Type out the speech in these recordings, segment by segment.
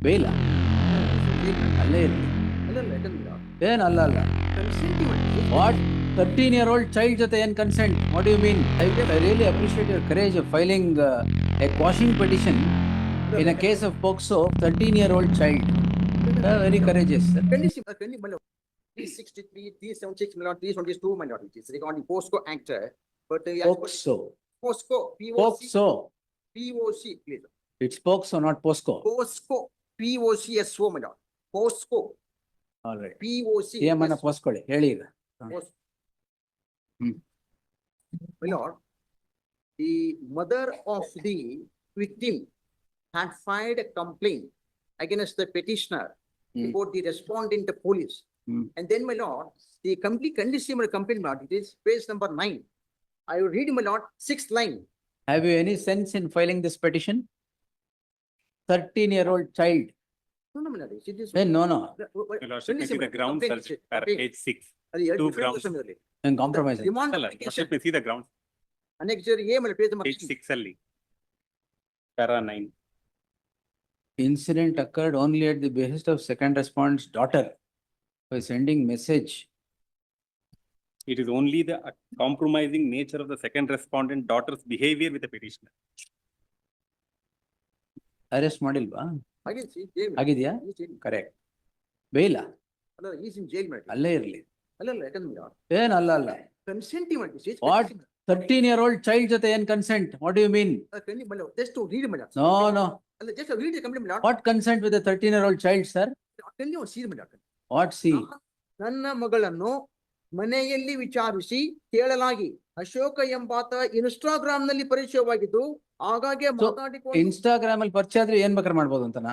ಬೇಲ ಅಲ್ಲೇ ಇರಲಿ. ಏನಲ್ಲ ಅಲ್ಲ. ವಾಟ್ 13-year-old child ಜೊತೆ ಏನ್ consent? What you mean? I really appreciate your courage of filing a quashing petition in a case of POCSO, 13-year-old child. Very courageous, sir. 363, 376, 322, my lord, it is regarding POSCO Act. But POCSO. POSCO, POCSO. POC, please. It's POCSO, not POSCO. POSCO, POCSO, my lord. POSCO, All right. POC. ಏಮನ್ನ ಪೋಸ್ಕೊಳ್ಳಿ ಹೇಳಿ ಈಗ. My lord, the mother of the victim had filed a complaint against the petitioner about the respondent to police. And then, my lord, the complete condition complaint, my lord, it is page number 9. I will read, my lord, 6th line. Have you any sense in filing this petition? 13-year-old child. No, my lord, it is. No. Your lordship, may see the grounds, sir, page 6. Two grounds. And compromise. Demand Your lordship may see the grounds, annexure A, my lord, page number page 6 only. Para 9. Incident occurred only at the behest of second respondent's daughter by sending message. It is only the compromising nature of the second respondent daughter's behavior with the petitioner. Arrest ಮಾಡಿಲ್ವಾ? Again, see, jail. ಆಗಿದ್ಯಾ? He's in- correct. ಬೇಲ ಅಲ್ಲ, he's in jail, my lord. ಅಲ್ಲೇ ಇರ್ಲಿ. ಅಲ್ಲ, ಯಾಕಂದ್ರೆ my lord, ಏನಲ್ಲ ಅಲ್ಲ. consentiment is. What? 13-year-old child ಜೊತೆ ಏನ್ consent? What do you mean? My lord, just to read, my lord. No. ಅಲ್ಲ, just to read the complaint, my lord. What consent with a 13-year-old child, sir? Tell you, see, my lord. What see? ನನ್ನ ಮಗಳನ್ನು ಮನೆಯಲ್ಲಿ ವಿಚಾರಿಸಿ ಕೇಳಲಾಗಿ ಅಶೋಕ ಎಂಬಾತ Instagram ನಲ್ಲಿ ಪರಿಚಯವಾಗಿದ್ದು ಆಗಾಗ್ಗೆ So, ಮಾತಾಡಿಕೊಂಡು Instagram ಅಲ್ಲಿ ಪರಿಚಯ ಆದ್ರೆ ಏನ್ ಬೇಕಾದ್ರೆ ಮಾಡ್ಬೋದು ಅಂತನಾ?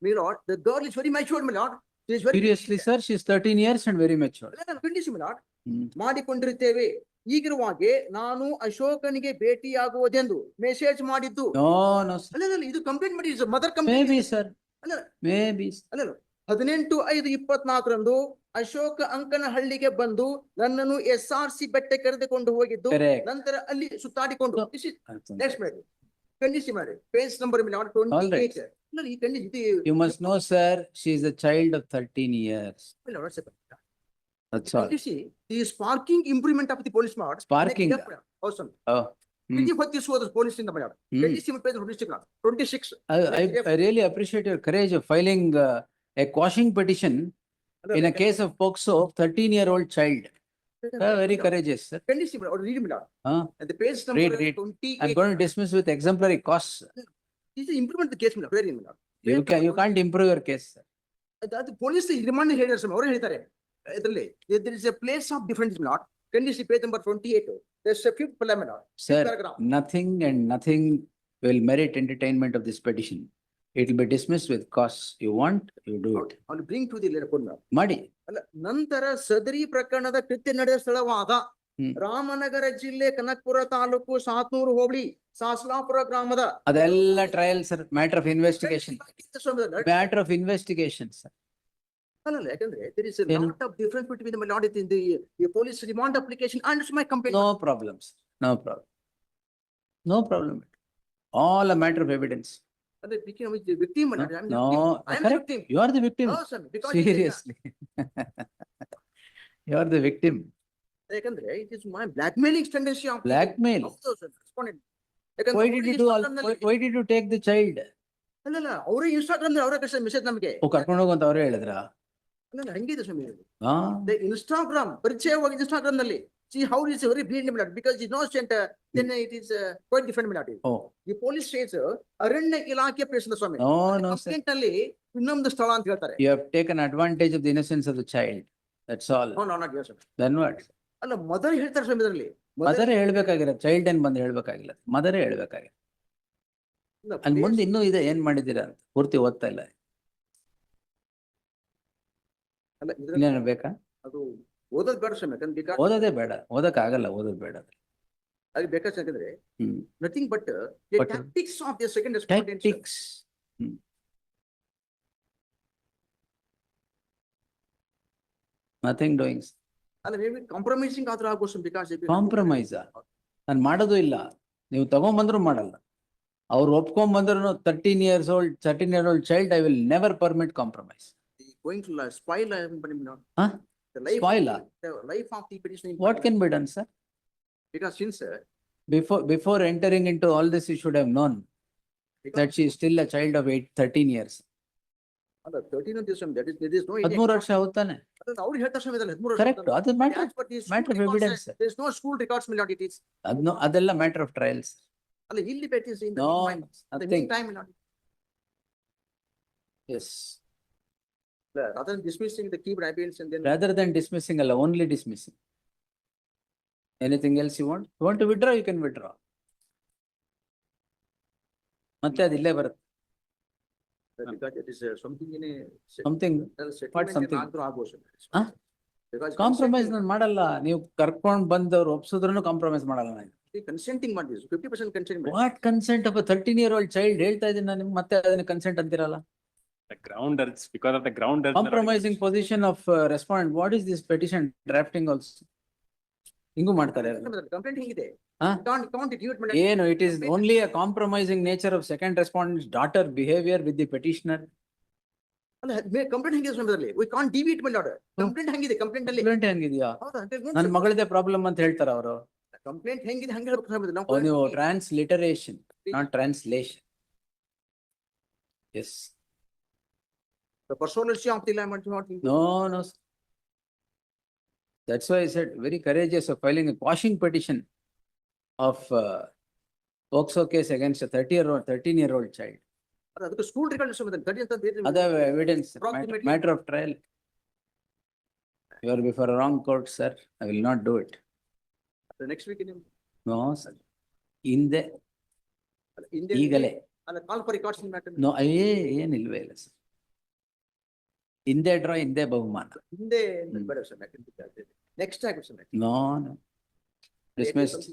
my lord, the girl is very mature, my lord. She is very Seriously, sir, she is 13 years and very mature. ಖಂಡಿಸಿ, my lord. ಹ್ಮ್. ಮಾಡಿಕೊಂಡಿರುತ್ತೇವೆ. ಈಗಿರುವಾಗೆ ನಾನು ಅಶೋಕನಿಗೆ ಭೇಟಿಯಾಗುವುದೆಂದು ಮೆಸೇಜ್ ಮಾಡಿದ್ದು. No, sir. ಅಲ್ಲ, ಇದು ಕಂಪ್ಲೇಂಟ್ ಮಾಡಿ ಮದರ್ ಕಂಪ್ಲೇಂಟ್. Maybe, sir. ಅಲ್ಲ. Maybe. ಅಲ್ಲ, 18/5/24 ಅಶೋಕ ಅಂಕನಹಳ್ಳಿಗೆ ಬಂದು ನನ್ನನ್ನು SRC ಬೆಟ್ಟಕ್ಕೆ ಕರೆದುಕೊಂಡು ಹೋಗಿದ್ದು. Correct. ನಂತರ ಅಲ್ಲಿ ಸುತ್ತಾಡಿಕೊಂಡು So- ನೆಕ್ಸ್ಟ್ ಮಾಡಿ ಖಂಡಿಸಿ ಮಾಡಿ ಪೇಜ್ ನಂಬರ್ All right. ಈ ಖಂಡಿಸಿ You must know, sir, she is a child of 13 years. That's all. ಈ sparking improvement of the police ಮಾಡ್ Sparking. ಅವಸನ್ Oh. ವಿಧಿ ಹೊತ್ತಿಸುವುದು ಪೊಲೀಸ್ ಇಂದ ಮಾಡಿ Hmm. ಖಂಡಿಸಿ page 26 I really appreciate your courage of filing a quashing petition in a case of POCSO, 13-year-old child. Very courageous, sir. ಖಂಡಿಸಿ ಅವರು read ಮಾಡಿ Huh? at the page Read. number I'm 28 going to dismiss with exemplary costs. this is implement the case where in You can't improve your case, sir. ಅದು police remand ಹೇಳಿದ್ದಾರೆ ಸ್ವಾಮಿ, ಅವರು ಹೇಳ್ತಾರೆ ಇದರಲ್ಲಿ there is a place of difference not ಖಂಡಿಸಿ page number 28 there's a fifth paragraph. Sir, paragraph. nothing will merit entertainment of this petition. It will be dismissed with costs. You want, you do it. I'll bring to the letter code. ಮಾಡಿ. ಅಲ್ಲ, ನಂತರ ಸದರಿ ಪ್ರಕರಣದ ಕೃತ್ಯ ನಡೆದ ಸ್ಥಳವಾದ ಹ್ಮ್. ರಾಮನಗರ ಜಿಲ್ಲೆ ಕನಕಪುರ ತಾಲೂಕು ಸಾತ್ನೂರು ಹೋಬಳಿ ಸಾಸ್ಲಾಪುರ ಗ್ರಾಮದ ಅದೆಲ್ಲ trial, sir. Matter of investigation. Matter of investigation, sir. ಅಲ್ಲ, ಯಾಕಂದ್ರೆ there is a ಏನು? lot of difference between my lord in the police remand application and my complaint. No problems. No problem. No problem. All a matter of evidence. ಅಂದ್ರೆ the victim, my lord. I'm the No, victim. I am the correct. victim. You are the victim. No, sir, because it is- Seriously. You are the victim. ಯಾಕಂದ್ರೆ it is my blackmailing tendency of Blackmail. ಹೌದು sir, respondent. ಯಾಕಂದ್ರೆ Why did you do all, Instagram ನಲ್ಲಿ- why did you take the child? ಅಲ್ಲಲ್ಲ, ಅವರೇ Instagram ಅವರೇ ಕಳಿಸಿದ message ನಮಗೆ. ಓ, ಕರ್ಕೊಂಡು ಹೋಗು ಅಂತ ಅವರೇ ಹೇಳಿದ್ರ? ಅಲ್ಲ, ಹಂಗಿದೆ ಸ್ವಾಮಿ ಇದು. ಹಾ. The Instagram ಪರಿಚಯವಾಗಿ Instagram ನಲ್ಲಿ see how it is very bleeding blood because it not sent then it is quite different blood. Oh, The police says ಅರಣ್ಯ ಇಲಾಖೆ ಪ್ರೇಷಿತ ಸ್ವಾಮಿ no, sir. ಕಂಪ್ಲೇಂಟ್ ನಲ್ಲಿ ಇನ್ನೊಂದು ಸ್ಥಳ ಅಂತ ಹೇಳ್ತಾರೆ. You have taken advantage of the innocence of the child. That's all. No, not yes, sir. Then what? ಅಲ್ಲ, mother ಹೇಳ್ತಾರೆ ಸ್ವಾಮಿ ಇದರಲ್ಲಿ. ಮದರೇ ಹೇಳ್ಬೇಕಾಗಿರೋ, ಚೈಲ್ಡ್ ಏನ್ ಬಂದು ಹೇಳ್ಬೇಕಾಗಿಲ್ಲ. ಮದರೇ ಹೇಳ್ಬೇಕಾಗಿಲ್ಲ. ಅಲ್ಲಿ ಮುಂದೆ ಇನ್ನೂ ಇದೆ, ಏನ್ ಮಾಡಿದ್ದೀರಾ ಅಂತ ಪೂರ್ತಿ ಓದ್ತಾ ಇಲ್ಲ. ಅಲ್ಲ, ಇದ್ರಲ್ಲಿ ಇನ್ನೇನು ಬೇಕಾ? ಅದು ಓದೋದ್ ಬೇಡ ಸ್ವಾಮಿ, ಯಾಕಂದ್ರೆ because ಓದೋದೇ ಬೇಡ. ಓದಕ್ ಆಗಲ್ಲ, ಓದೋದ್ ಬೇಡ. ಅದು ಬೇಕಾದ್ರೆ ಹ್ಮ್. Nothing but But- tactics of the second respondent. Tactics. Nothing doing. ಅಲ್ಲ, ಮೇ ಬಿ ಕಾಂಪ್ರಮೈಸಿಂಗ್ ಆದ್ರೂ ಆಗೋಸ್ ಬಿಕಾಸ್ Compromise. ನಾನು ಮಾಡೋದು ಇಲ್ಲ. ನೀವು ತಗೊಂಬಂದ್ರು ಮಾಡಲ್ಲ. ಅವ್ರು ಒಪ್ಕೊಂಡ್ ಬಂದ್ರು 13-year-old child, I will never permit compromise. Going to spoil, Huh? the life. Spoil, The life of the petitioner. what can be done, sir? Because since, Before entering into all this, you should have known that she is still a child of 13 years. ಅಲ್ಲ 13 ಅಂತ there is no. 13 ವರ್ಷ ಹೌದಾನೆ. ಅವ್ರು ಹೇಳ್ತಾ ಸಮಯದಲ್ಲಿ 13 ವರ್ಷ. Correct, ಅದು matter As per the school matter of records, evidence, sir. there is no school records, my lord, it is. ಅದೆಲ್ಲ matter of trials. ಅಲ್ಲ ಇಲ್ಲಿ petition in the No, meantime, the nothing. meantime, my lord. Yes. Rather than dismissing the keep evidence and then. Rather than dismissing, ಅಲ್ಲ, only dismissing. Anything else you want? You want to withdraw, you can withdraw. ಮತ್ತೆ ಅದಿಲ್ಲೇ ಬರುತ್ತೆ. Because it is something in a. Something, Settlement something? ಏನಾದ್ರೂ ಆಗ್ಬೋದು sir. Huh? Because compromise ನಾನು ಮಾಡಲ್ಲ. ನೀವು ಕರ್ಕೊಂಡ್ ಬಂದವ್ರು ಒಪ್ಸಿದ್ರು ಕಾಂಪ್ರಮೈಸ್ ಮಾಡಲ್ಲ ನಾನು. consenting ಮಾಡಿದ್ರು 50% consent. What consent of 13-year-old child ಹೇಳ್ತಾ ಇದ್ದೀನಿ ನಾನು ನಿಮ್ಗೆ, ಮತ್ತೆ ಅದನ್ನ ಕನ್ಸೆಂಟ್ ಅಂತಿರಲ್ಲ. The ground urge, because of the ground urge. Compromising position of respond, what is this petition drafting also? ಹಿಂಗೂ ಮಾಡ್ತಾರೆ. ಕಂಪ್ಲೇಂಟ್ ಹೇಗಿದೆ? ಹಾ? Can't it use, madam? ಏನು, it is only a compromising nature of second respondent daughter behaviour with the petitioner. ಅಲ್ಲ complaint ಹೆಂಗಿದೆ ಸಮಯದಲ್ಲಿ? We can't deviate, my lord. Complaint ಹೆಂಗಿದೆ? Complaint ಅಲ್ಲಿ ಕಂಪ್ಲೇಂಟ್ ಹೆಂಗಿದ್ಯಾ? ಹೌದಾ? ನನ್ನ ಮಗಳದೇ ಪ್ರಾಬ್ಲಮ್ ಅಂತ ಹೇಳ್ತಾರ ಅವರು. ಕಂಪ್ಲೇಂಟ್ ಹೆಂಗಿದೆ ಹಂಗೆ ಹೇಳ್ಬೇಕು ಸಮಯದಲ್ಲಿ. ಓ, ನೀವು transliteration, not translation. Yes. The personality of the layman is not. No, no. Sir. That's why I said very courageous of filing a quashing petition of POCSO case against a 13-year-old child. ಅದಕ್ಕೆ school record ಸಮಯದಲ್ಲಿ 30 ಅಂತ ಹೇಳಿದ್ರೆ. Other evidence, Approximately. matter of trial. You are before a wrong court, sir. I will not do it. Next week ನಿಮ್ಗೆ No, sir. ಹಿಂದೆ, ಹಿಂದೆ ಈಗಲೇ. ಅಲ್ಲ call for records matter. No, ಏನಿಲ್ವೇ ಇಲ್ಲ ಸರ್. ಹಿಂದೆ ಡ್ರಾ, ಹಿಂದೆ ಬಹುಮಾನ. ಹಿಂದೆ ಬೇಡ ಸರ್. ನೆಕ್ಸ್ಟ್ ಆಗುತ್ತೆ ಸರ್. No, no. Dismissed.